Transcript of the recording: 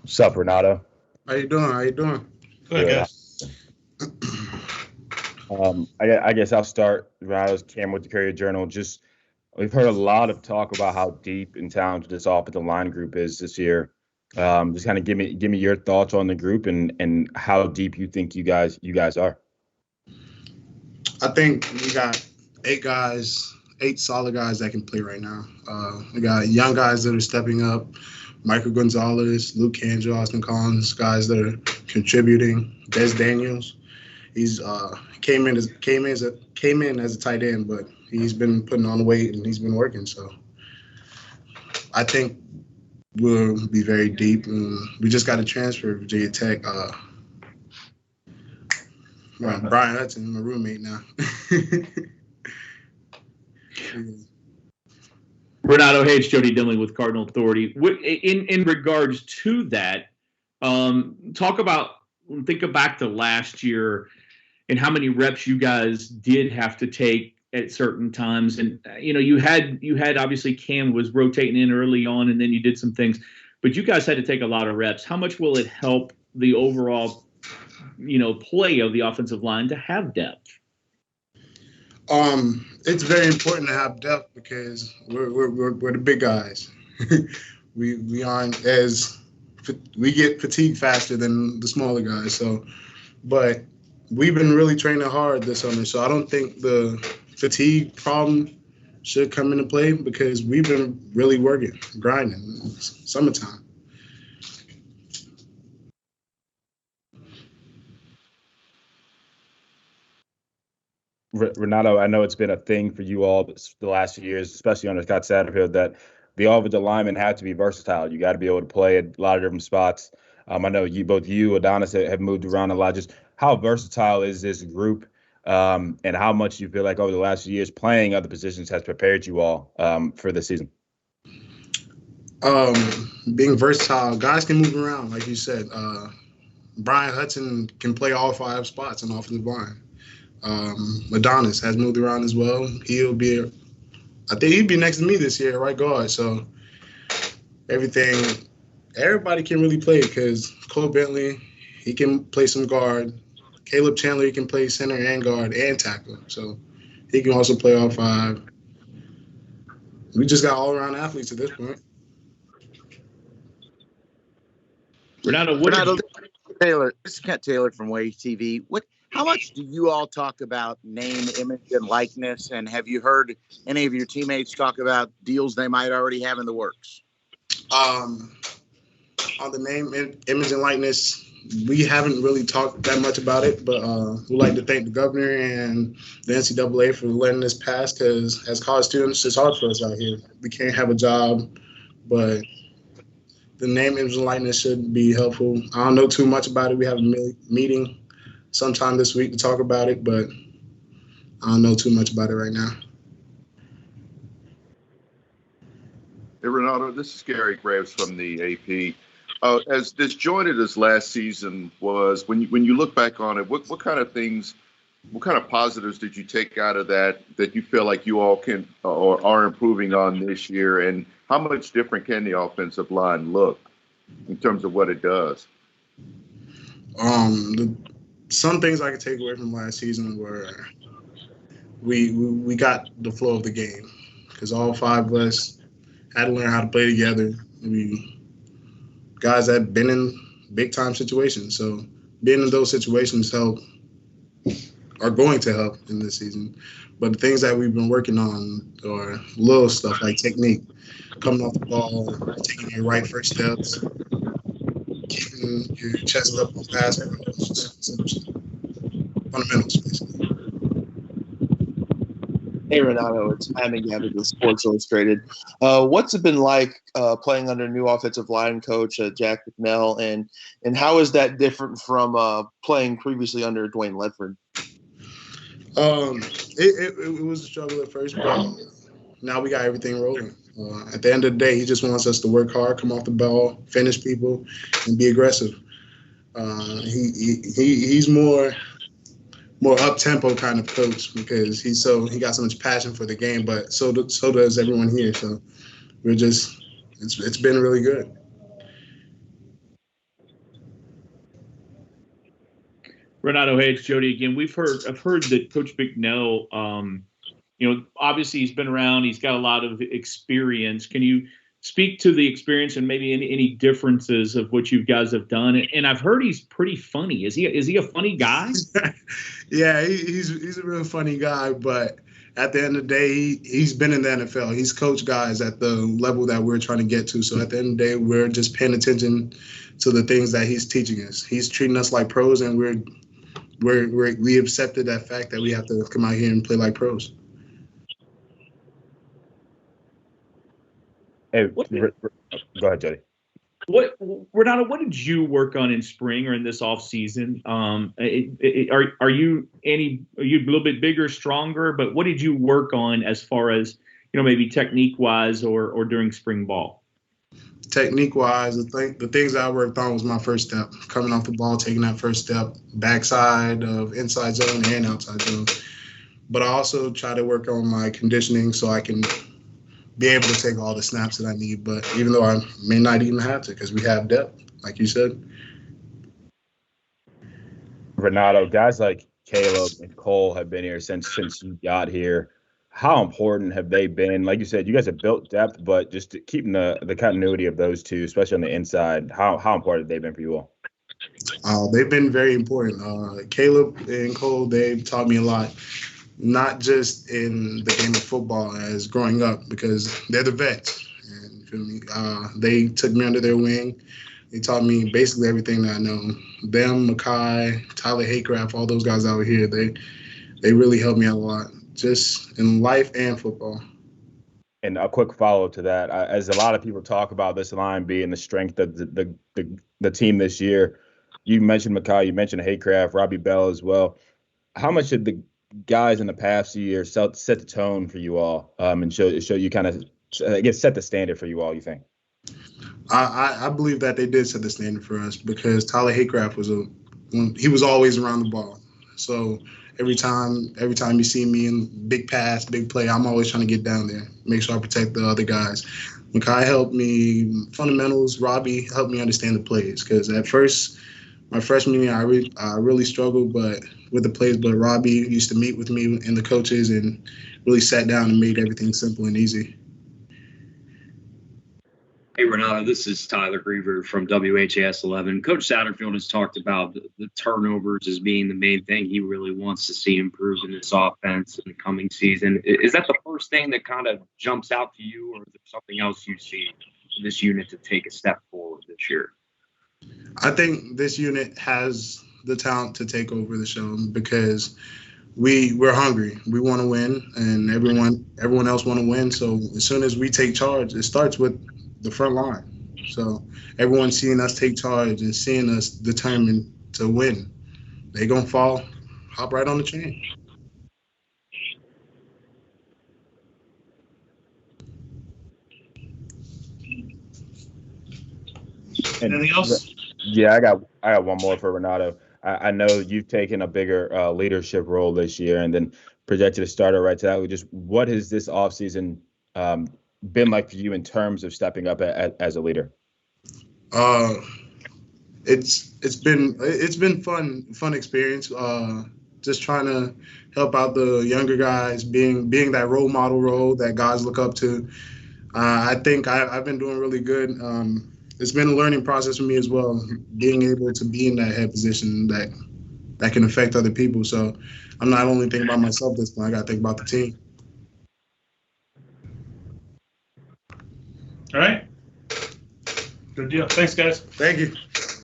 What's up, Renato? How you doing? How you doing? Good, Good. guys. I guess I'll start. Renato's Cam with the Courier Journal. Just we've heard a lot of talk about how deep and talented this offensive line group is this year. Just kind of give me your thoughts on the group and how deep you think you guys are. I think we got 8 guys, 8 solid guys that can play right now. We got young guys that are stepping up. Michael Gonzalez, Luke Angel, Austin Collins, guys that are contributing. Des Daniels, he's came in as a tight end, but he's been putting on weight and he's been working. So I think we'll be very deep. And we just got a transfer of Virginia Tech. Brian Hudson, my roommate now. Renato, hey, it's Jody Dimling with Cardinal Authority. In regards to that, think back to last year and how many reps you guys did have to take at certain times. And you had obviously Cam was rotating in early on, and then you did some things, but you guys had to take a lot of reps. How much will it help the overall play of the offensive line to have depth? It's very important to have depth because we're the big guys. we aren't as we get fatigued faster than the smaller guys. So, but we've been really training hard this summer. So I don't think the fatigue problem should come into play because we've been really working, grinding. It's summertime. Renato, I know it's been a thing for you all the last few years, especially under Scott Satterfield, that the offensive linemen have to be versatile. You got to be able to play at a lot of different spots. I know both you, Adonis, have moved around a lot. Just how versatile is this group, and how much you feel like over the last few years playing other positions has prepared you all for this season? Being versatile, guys can move around, like you said. Brian Hudson can play all 5 spots on offensive line. Adonis has moved around as well. I think he'd be next to me this year, right guard. So everybody can really play because Cole Bentley, he can play some guard. Caleb Chandler, he can play center and guard and tackle. So he can also play all 5. We just got all-around athletes at this point. Renato, Taylor, this is Kent Taylor from Wave TV. How much do you all talk about name, image, and likeness? And have you heard any of your teammates talk about deals they might already have in the works? On the name, image, and likeness, we haven't really talked that much about it, but we'd like to thank the governor and the NCAA for letting this pass because as college students, it's hard for us out here. We can't have a job, but the name, image, and likeness should be helpful. I don't know too much about it. We have a meeting sometime this week to talk about it, but I don't know too much about it right now. Hey, Renato, this is Gary Graves from the AP. As disjointed as last season was, when you look back on it, what kind of things, what kind of positives did you take out of that you feel like you all can or are improving on this year, and how much different can the offensive line look in terms of what it does? Some things I could take away from last season were we got the flow of the game because all 5 of us had to learn how to play together. Guys that have been in big time situations, so being in those situations are going to help in this season. But the things that we've been working on are little stuff like technique, coming off the ball, taking your right first steps, keeping your chest up on pass, fundamentals, basically. Hey, Renato, it's Matt McGavin with Sports Illustrated. What's it been like playing under new offensive line coach Jack McNell, and how is that different from playing previously under Dwayne Ledford? It was a struggle at first, but now we got everything rolling. At the end of the day, he just wants us to work hard, come off the ball, finish people, and be aggressive. He's more up-tempo kind of coach because he got so much passion for the game, but so does everyone here. So it's been really good. Renato, hey, it's Jody again. I've heard that Coach McNell, obviously he's been around. He's got a lot of experience. Can you speak to the experience and maybe any differences of what you guys have done? And I've heard he's pretty funny. Is he a funny guy? Yeah, he's a real funny guy, but at the end of the day, he's been in the NFL. He's coached guys at the level that we're trying to get to. So at the end of the day, we're just paying attention to the things that he's teaching us. He's treating us like pros, and we accepted that fact that we have to come out here and play like pros. Hey, go ahead, Jody. Renato, what did you work on in spring or in this off season? Are you a little bit bigger, stronger? But what did you work on as far as maybe technique wise or during spring ball? Technique wise, the things I worked on was my first step, coming off the ball, taking that first step, backside of inside zone and outside zone. But I also try to work on my conditioning so I can be able to take all the snaps that I need, but even though I may not even have to because we have depth, like you said. Renato, guys like Caleb and Cole have been here since you got here. How important have they been? Like you said, you guys have built depth, but just keeping the continuity of those two, especially on the inside, how important have they been for you all? They've been very important. Caleb and Cole, they've taught me a lot. Not just in the game of football as growing up, because they're the vets. And you feel me? They took me under their wing. They taught me basically everything that I know. Them, Makai, Tyler Haycraft, all those guys out here, they really helped me out a lot, just in life and football. And a quick follow-up to that, as a lot of people talk about this line being the strength of the team this year, you mentioned Makai, you mentioned Haycraft, Robbie Bell as well. How much did the guys in the past few years set the tone for you all, and show you kind of, I guess, set the standard for you all, you think? I believe that they did set the standard for us because Tyler Haycraft he was always around the ball. So every time you see me in big pass, big play, I'm always trying to get down there, make sure I protect the other guys. Makai helped me fundamentals. Robbie helped me understand the plays because at first, my freshman year, I really struggled with the plays, but Robbie used to meet with me and the coaches and really sat down and made everything simple and easy. Hey, Renato, this is Tyler Griever from WHAS 11. Coach Satterfield has talked about the turnovers as being the main thing he really wants to see improve in this offense in the coming season. Is that the first thing that kind of jumps out to you, or is there something else you see in this unit to take a step forward this year? I think this unit has the talent to take over the show because we're hungry. We want to win, and everyone else want to win. So as soon as we take charge, it starts with the front line. So everyone's seeing us take charge and seeing us determined to win. They gonna hop right on the train. Anything else? Yeah, I got one more for Renato. I know you've taken a bigger leadership role this year, and then projected a starter right to that. Just what has this offseason been like for you in terms of stepping up as a leader? It's been fun experience. Just trying to help out the younger guys, being that role model role that guys look up to. I think I've been doing really good. It's been a learning process for me as well, being able to be in that head position that can affect other people. So I'm not only thinking about myself this point, I got to think about the team. All right. Good deal. Thanks, guys. Thank you.